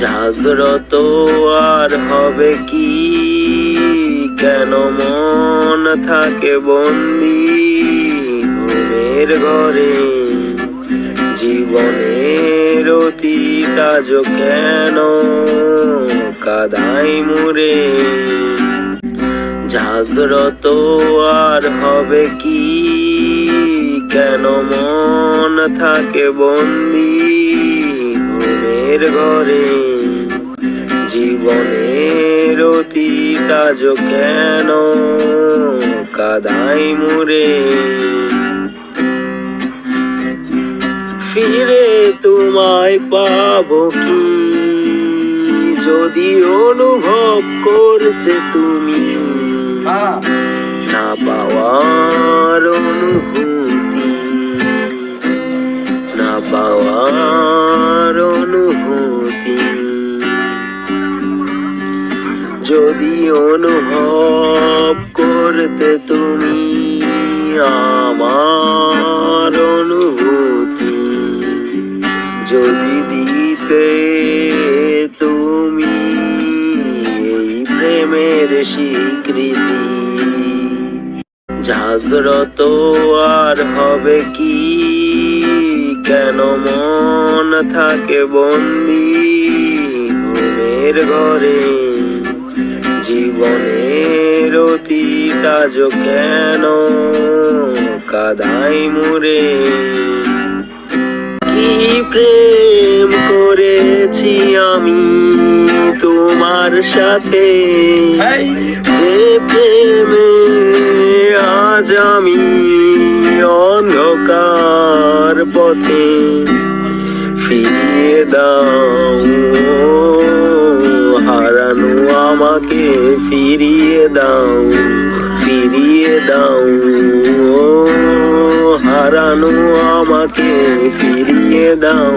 জাগ্রত আর হবে কি, কেন মন থাকে বন্দি ঘুমের ঘরে। জীবনের অতীত আজ কেন কাদাই মুরে। জাগ্রত আর হবে কি, কেন মন থাকে বন্দি ঘুমের ঘরে। জীবনের অতীত আজ কেন কাদাই মুরে। ফিরে তোমায় পাবো কি, যদি অনুভব করতে তুমি না পাওয়ার অনুভূতি, না পাওয়ার অনুভূতি। যদি অনুভব করতে তুমি আমার অনুভূতি, যদি দিতে তুমি এই প্রেমের স্বীকৃতি। জাগ্রত আর হবে কি, কেন মন থাকে বন্দি ঘুমের ঘরে। জীবনের অতীত আজ কেন কাদাই মুরে। কি প্রেম করেছি আমি তোমার সাথে, যে প্রেমে আজ আমি অন্ধকার পথে। ফিরিয়ে দাও হারানো আমাকে, ফিরিয়ে দাও, ফিরিয়ে দাও হারানো আমাকে, ফিরিয়ে দাও।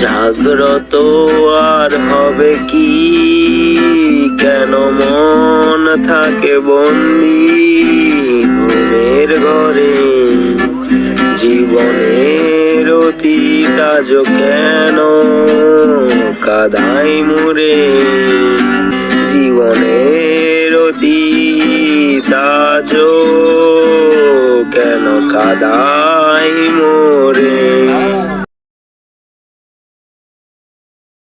জাগ্রত আর হবে কি, কেন মন থাকে বন্দি ঘুমের ঘরে। জীবনের অতীত আজ কেন কাদাই মুরে। জীবনের অতীত আজ কেন কাদাই মোরে।